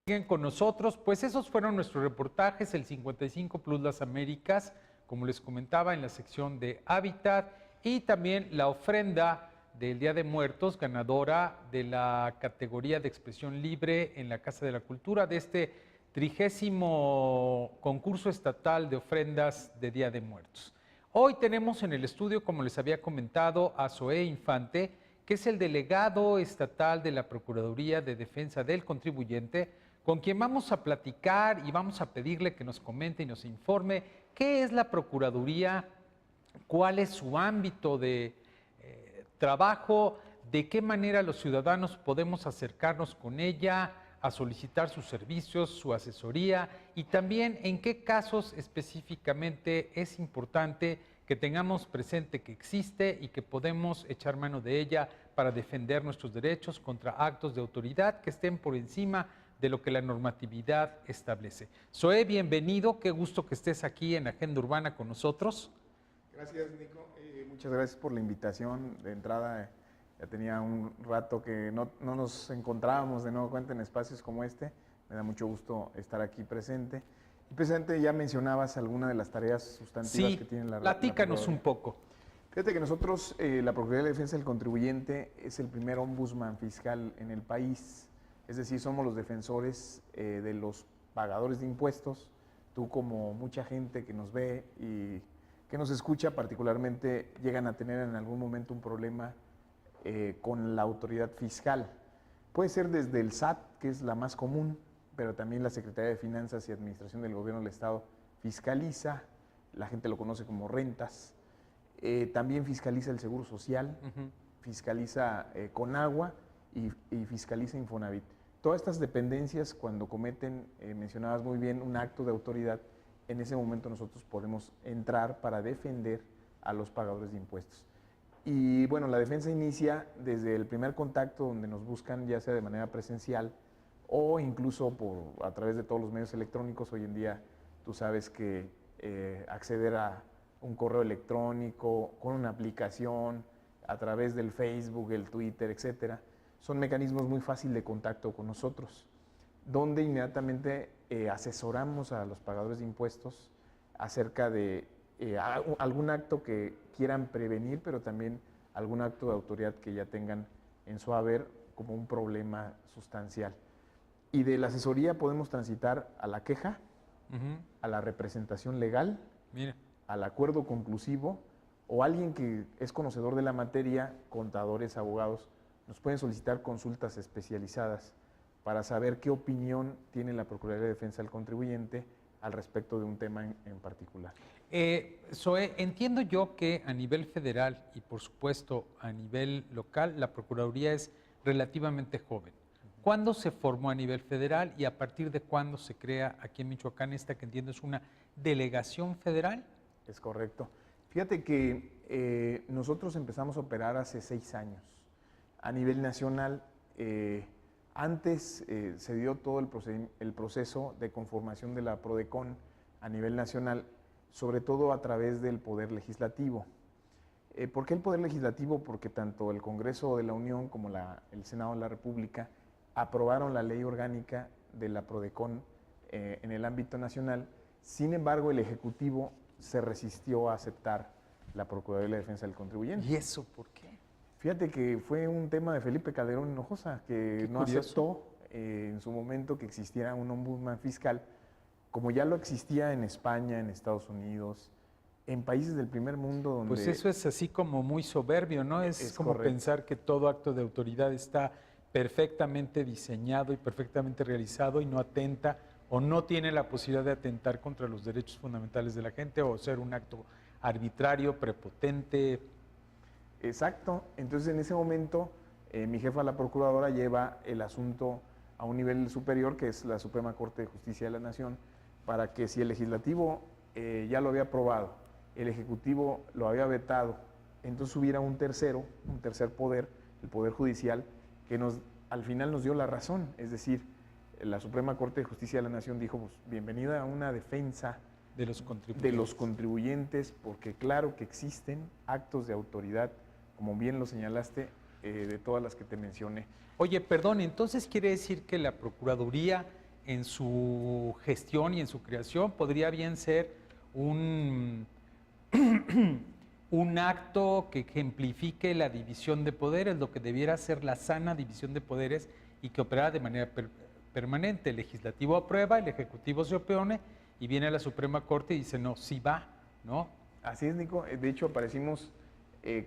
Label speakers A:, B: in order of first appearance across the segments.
A: Siguen con nosotros, pues esos fueron nuestros reportajes, el 55 Plus Las Américas, como les comentaba en la sección de Hábitat, y también la ofrenda del Día de Muertos, ganadora de la categoría de expresión libre en la Casa de la Cultura de este 30º concurso estatal de ofrendas de Día de Muertos. Hoy tenemos en el estudio, como les había comentado, a Zoé Infante, que es el delegado estatal de la Procuraduría de Defensa del Contribuyente, con quien vamos a platicar y vamos a pedirle que nos comente y nos informe qué es la Procuraduría, cuál es su ámbito de trabajo, de qué manera los ciudadanos podemos acercarnos con ella a solicitar sus servicios, su asesoría y también en qué casos específicamente es importante que tengamos presente que existe y que podemos echar mano de ella para defender nuestros derechos contra actos de autoridad que estén por encima de lo que la normatividad establece. Zoé, bienvenido, qué gusto que estés aquí en Agenda Urbana con nosotros.
B: Gracias, Nico. Muchas gracias por la invitación. De entrada, ya tenía un rato que no nos encontrábamos de nuevo cuenta en espacios como este. Me da mucho gusto estar aquí presente. Y precisamente ya mencionabas algunas de las tareas sustantivas que tiene la
A: platícanos un poco.
B: Fíjate que nosotros, la Procuraduría de Defensa del Contribuyente, es el primer ombudsman fiscal en el país. Es decir, somos los defensores de los pagadores de impuestos. Tú, como mucha gente que nos ve y que nos escucha, particularmente llegan a tener en algún momento un problema con la autoridad fiscal. Puede ser desde el SAT, que es la más común, pero también la Secretaría de Finanzas y Administración del Gobierno del Estado fiscaliza, la gente lo conoce como rentas, también fiscaliza el Seguro Social, fiscaliza Conagua y fiscaliza Infonavit. Todas estas dependencias, cuando cometen, mencionabas muy bien, un acto de autoridad, en ese momento nosotros podemos entrar para defender a los pagadores de impuestos. Y bueno, la defensa inicia desde el primer contacto donde nos buscan, ya sea de manera presencial o incluso a través de todos los medios electrónicos. Hoy en día tú sabes que acceder a un correo electrónico, con una aplicación, a través del Facebook, el Twitter, etcétera, son mecanismos muy fáciles de contacto con nosotros, donde inmediatamente asesoramos a los pagadores de impuestos acerca de algún acto que quieran prevenir, pero también algún acto de autoridad que ya tengan en su haber como un problema sustancial. Y de la asesoría podemos transitar a la queja, a la representación legal, al acuerdo conclusivo, o alguien que es conocedor de la materia, contadores, abogados, nos pueden solicitar consultas especializadas para saber qué opinión tiene la Procuraduría de Defensa del Contribuyente al respecto de un tema en particular.
A: Zoé, entiendo yo que a nivel federal y por supuesto a nivel local, la Procuraduría es relativamente joven. ¿Cuándo se formó a nivel federal y a partir de cuándo se crea aquí en Michoacán esta que entiendo es una delegación federal?
B: Es correcto. Fíjate que nosotros empezamos a operar hace 6 años. A nivel nacional, antes se dio todo el proceso de conformación de la PRODECON a nivel nacional, sobre todo a través del Poder Legislativo. ¿Por qué el Poder Legislativo? Porque tanto el Congreso de la Unión como el Senado de la República aprobaron la ley orgánica de la PRODECON en el ámbito nacional. Sin embargo, el Ejecutivo se resistió a aceptar la Procuraduría de Defensa del Contribuyente.
A: ¿Y eso por qué?
B: Fíjate que fue un tema de Felipe Calderón Hinojosa, que no aceptó en su momento que existiera un ombudsman fiscal, como ya lo existía en España, en Estados Unidos, en países del primer mundo donde...
A: Pues eso es así como muy soberbio, ¿no? Es como
B: correcto.
A: Pensar que todo acto de autoridad está perfectamente diseñado y perfectamente realizado y no atenta o no tiene la posibilidad de atentar contra los derechos fundamentales de la gente o ser un acto arbitrario, prepotente.
B: Exacto. Entonces, en ese momento, mi jefa, la procuradora, lleva el asunto a un nivel superior, que es la Suprema Corte de Justicia de la Nación, para que si el legislativo ya lo había aprobado, el ejecutivo lo había vetado, entonces hubiera un tercer poder, el Poder Judicial, que al final nos dio la razón. Es decir, la Suprema Corte de Justicia de la Nación dijo, pues, bienvenida a una defensa
A: de los contribuyentes,
B: porque claro que existen actos de autoridad, como bien lo señalaste, de todas las que te mencioné.
A: Oye, perdón, entonces quiere decir que la Procuraduría en su gestión y en su creación podría bien ser un, un acto que ejemplifique la división de poderes, lo que debiera ser la sana división de poderes y que operara de manera permanente. El legislativo aprueba, el ejecutivo se opone y viene a la Suprema Corte y dice, no, sí va, ¿no?
B: Así es, Nico. De hecho, aparecimos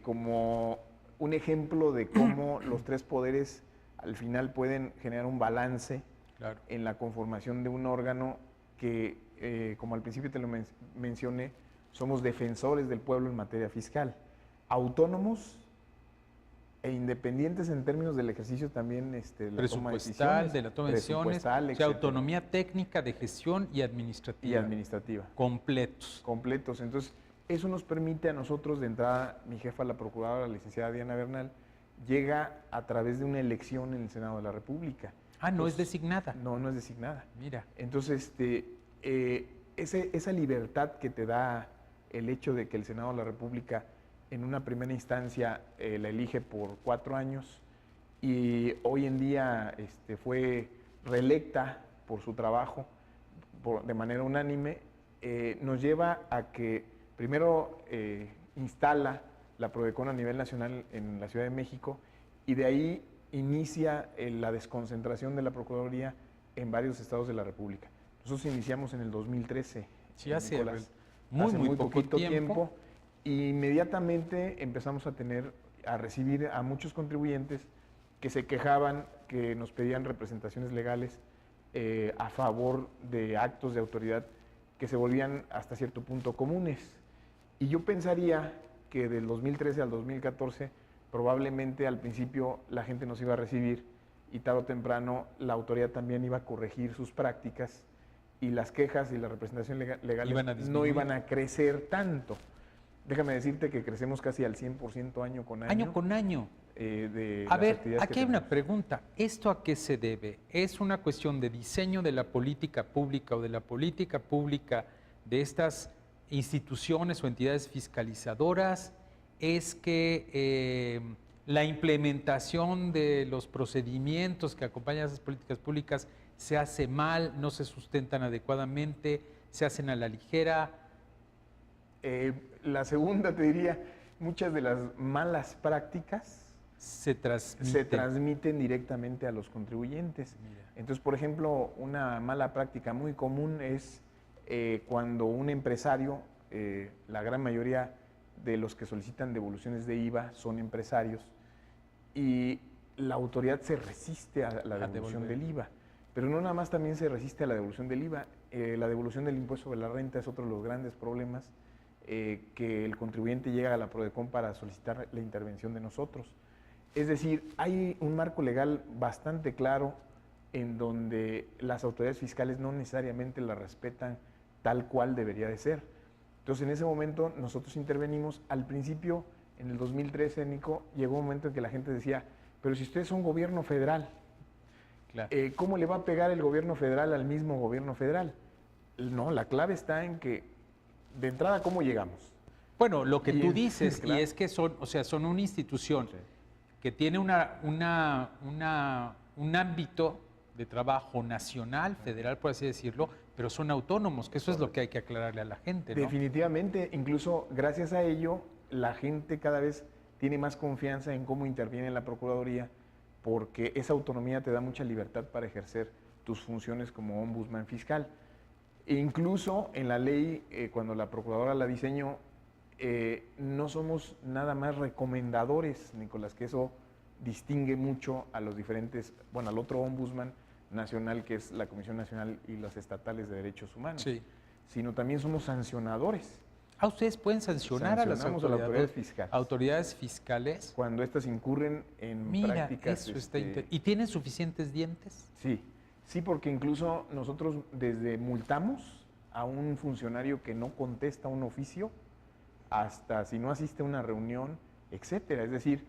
B: como un ejemplo de cómo los tres poderes al final pueden generar un balance
A: Claro.
B: en la conformación de un órgano que, como al principio te lo mencioné, somos defensores del pueblo en materia fiscal, autónomos e independientes en términos del ejercicio también de la toma de decisiones,
A: De la toma de decisiones,
B: presupuestal,
A: o sea,
B: etcétera,
A: autonomía técnica de gestión y administrativa.
B: y administrativa.
A: Completos.
B: Completos. Entonces, eso nos permite a nosotros, de entrada, mi jefa, la procuradora, la licenciada Diana Bernal, llega a través de una elección en el Senado de la República.
A: Ah, no es designada.
B: No, no es designada.
A: Mira.
B: Entonces, esa libertad que te da el hecho de que el Senado de la República en una primera instancia la elige por 4 años y hoy en día fue reelecta por su trabajo de manera unánime, nos lleva a que primero instala la Prodecon a nivel nacional en la Ciudad de México y de ahí inicia la desconcentración de la Procuraduría en varios estados de la República. Nosotros iniciamos en el 2013.
A: Sí, hace
B: Nicolás,
A: muy
B: poquito tiempo. Y inmediatamente empezamos a recibir a muchos contribuyentes que se quejaban, que nos pedían representaciones legales a favor de actos de autoridad que se volvían hasta cierto punto comunes. Y yo pensaría que del 2013 al 2014 probablemente al principio la gente nos iba a recibir y tarde o temprano la autoridad también iba a corregir sus prácticas y las quejas y la representación legales no iban a crecer tanto. Déjame decirte que crecemos casi al 100% año con año.
A: Año con año.
B: A ver,
A: aquí hay una pregunta. ¿Esto a qué se debe? ¿Es una cuestión de diseño de la política pública o de la política pública de estas instituciones o entidades fiscalizadoras? ¿Es que la implementación de los procedimientos que acompañan a esas políticas públicas se hace mal, no se sustentan adecuadamente, se hacen a la ligera?
B: La segunda, te diría, muchas de las malas prácticas se transmiten directamente a los contribuyentes. Mira. Entonces, por ejemplo, una mala práctica muy común es cuando un empresario, la gran mayoría de los que solicitan devoluciones de IVA son empresarios, y la autoridad se resiste a la devolución del IVA. Pero no nada más también se resiste a la devolución del IVA, la devolución del impuesto sobre la renta es otro de los grandes problemas que el contribuyente llega a la Prodecon para solicitar la intervención de nosotros. Es decir, hay un marco legal bastante claro en donde las autoridades fiscales no necesariamente la respetan tal cual debería de ser. Entonces, en ese momento nosotros intervenimos. Al principio, en el 2013, Nico, llegó un momento en que la gente decía, pero si ustedes son gobierno federal, claro, ¿cómo le va a pegar el gobierno federal al mismo gobierno federal? No, la clave está en que, de entrada, ¿cómo llegamos?
A: Bueno, lo que tú dices, claro, y es que son una institución que tiene un ámbito de trabajo nacional, federal, por así decirlo, pero son autónomos, que eso es lo que hay que aclararle a la gente, ¿no?
B: Definitivamente, incluso gracias a ello, la gente cada vez tiene más confianza en cómo interviene la Procuraduría, porque esa autonomía te da mucha libertad para ejercer tus funciones como ombudsman fiscal. E incluso en la ley, cuando la Procuradora la diseñó, no somos nada más recomendadores, Nicolás, que eso distingue mucho a los diferentes, bueno, al otro ombudsman nacional, que es la Comisión Nacional y las estatales de derechos humanos, sí, sino también somos sancionadores.
A: Ah, ustedes pueden sancionar a las autoridades fiscales
B: cuando éstas incurren en prácticas.
A: Eso está ¿Y tienen suficientes dientes?
B: Sí, sí, porque incluso nosotros desde multamos a un funcionario que no contesta un oficio hasta si no asiste a una reunión, etcétera. Es decir,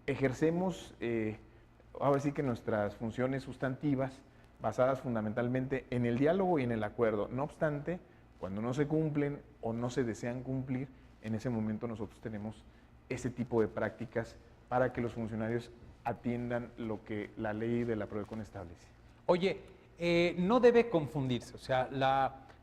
B: ejercemos ahora sí que nuestras funciones sustantivas basadas fundamentalmente en el diálogo y en el acuerdo. No obstante, cuando no se cumplen o no se desean cumplir, en ese momento nosotros tenemos ese tipo de prácticas para que los funcionarios atiendan lo que la ley de la Prodecon establece.
A: Oye, no debe confundirse, o sea,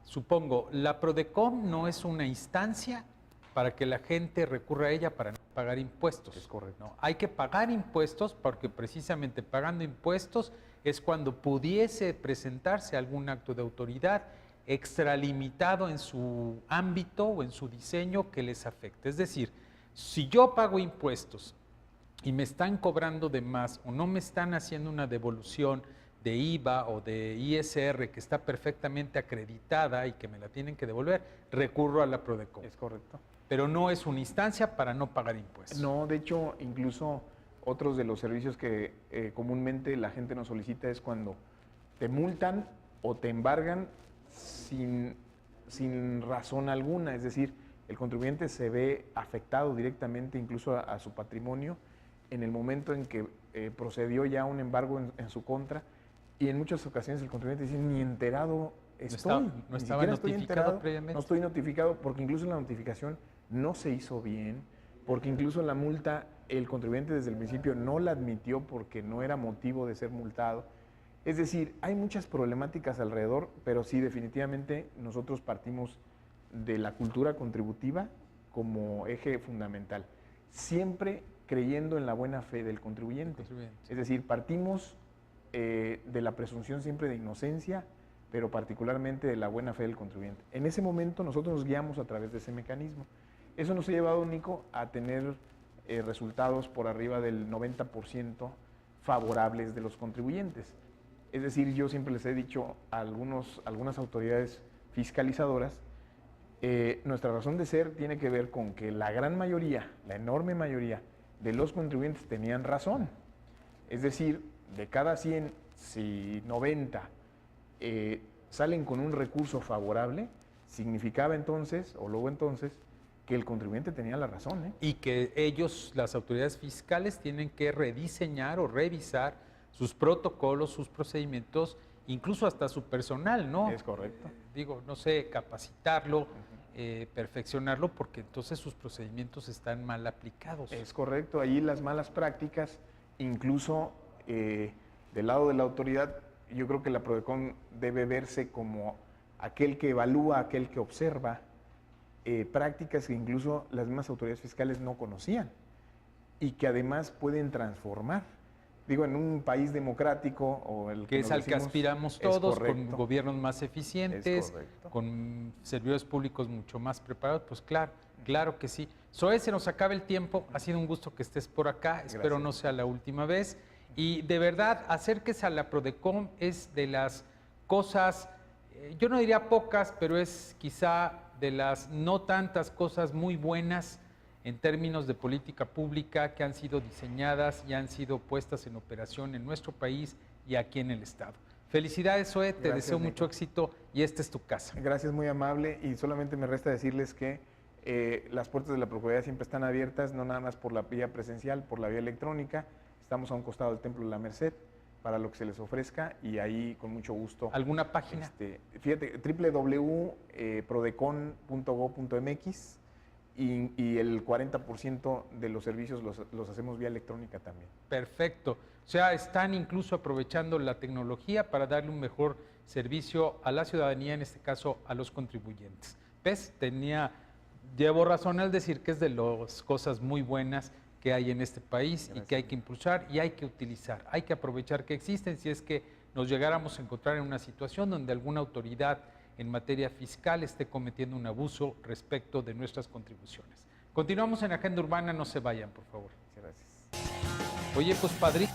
A: supongo, la Prodecom no es una instancia para que la gente recurra a ella para no pagar impuestos.
B: Es correcto.
A: ¿No? Hay que pagar impuestos porque precisamente pagando impuestos es cuando pudiese presentarse algún acto de autoridad extralimitado en su ámbito o en su diseño que les afecte. Es decir, si yo pago impuestos y me están cobrando de más o no me están haciendo una devolución de IVA o de ISR que está perfectamente acreditada y que me la tienen que devolver, recurro a la Prodecom.
B: Es correcto.
A: Pero no es una instancia para no pagar impuestos.
B: No, de hecho, incluso otros de los servicios que comúnmente la gente nos solicita es cuando te multan o te embargan sin razón alguna, es decir, el contribuyente se ve afectado directamente incluso a su patrimonio en el momento en que procedió ya un embargo en su contra, y en muchas ocasiones el contribuyente dice, ni enterado estoy,
A: no estaba notificado previamente.
B: No estoy notificado, porque incluso la notificación no se hizo bien, porque incluso la multa el contribuyente desde el principio no la admitió porque no era motivo de ser multado. Es decir, hay muchas problemáticas alrededor, pero sí, definitivamente nosotros partimos de la cultura contributiva como eje fundamental, siempre creyendo en la buena fe del contribuyente. Es decir, partimos de la presunción siempre de inocencia, pero particularmente de la buena fe del contribuyente. En ese momento nosotros nos guiamos a través de ese mecanismo. Eso nos ha llevado, Nico, a tener resultados por arriba del 90% favorables de los contribuyentes. Es decir, yo siempre les he dicho a algunas autoridades fiscalizadoras, nuestra razón de ser tiene que ver con que la gran mayoría, la enorme mayoría de los contribuyentes tenían razón. Es decir, de cada 100, si 90 salen con un recurso favorable, significaba entonces, o luego entonces, que el contribuyente tenía la razón.
A: Y que ellos, las autoridades fiscales, tienen que rediseñar o revisar sus protocolos, sus procedimientos, incluso hasta su personal, ¿no?
B: Es correcto.
A: Digo, no sé, capacitarlo, perfeccionarlo, porque entonces sus procedimientos están mal aplicados.
B: Es correcto, ahí las malas prácticas, incluso del lado de la autoridad, yo creo que la Prodecom debe verse como aquel que evalúa, aquel que observa prácticas que incluso las mismas autoridades fiscales no conocían y que además pueden transformar. Digo, en un país democrático, o el
A: que es al que aspiramos todos, con gobiernos más eficientes,
B: correcto,
A: con servidores públicos mucho más preparados, pues claro, claro que sí. Zoé, se nos acaba el tiempo, ha sido un gusto que estés por acá, espero no sea la última vez. Y de verdad, acérquese a la Prodecom, es de las cosas, yo no diría pocas, pero es quizá de las no tantas cosas muy buenas en términos de política pública que han sido diseñadas y han sido puestas en operación en nuestro país y aquí en el Estado. Felicidades, Zoé, te deseo mucho éxito y esta es tu casa.
B: Gracias, muy amable, y solamente me resta decirles que las puertas de la Procuraduría siempre están abiertas, no nada más por la vía presencial, por la vía electrónica. Estamos a un costado del Templo de la Merced para lo que se les ofrezca, y ahí con mucho gusto.
A: ¿Alguna página?
B: Fíjate, www.prodecon.gov.mx, y el 40% de los servicios los hacemos vía electrónica también.
A: Perfecto. O sea, están incluso aprovechando la tecnología para darle un mejor servicio a la ciudadanía, en este caso a los contribuyentes. ¿Ves? Llevo razón al decir que es de las cosas muy buenas que hay en este país. Gracias. Y que hay que impulsar y hay que utilizar, hay que aprovechar que existen si es que nos llegáramos a encontrar en una situación donde alguna autoridad en materia fiscal esté cometiendo un abuso respecto de nuestras contribuciones. Continuamos en Agenda Urbana, no se vayan, por favor.
B: Gracias.
A: Oye, pues padrito.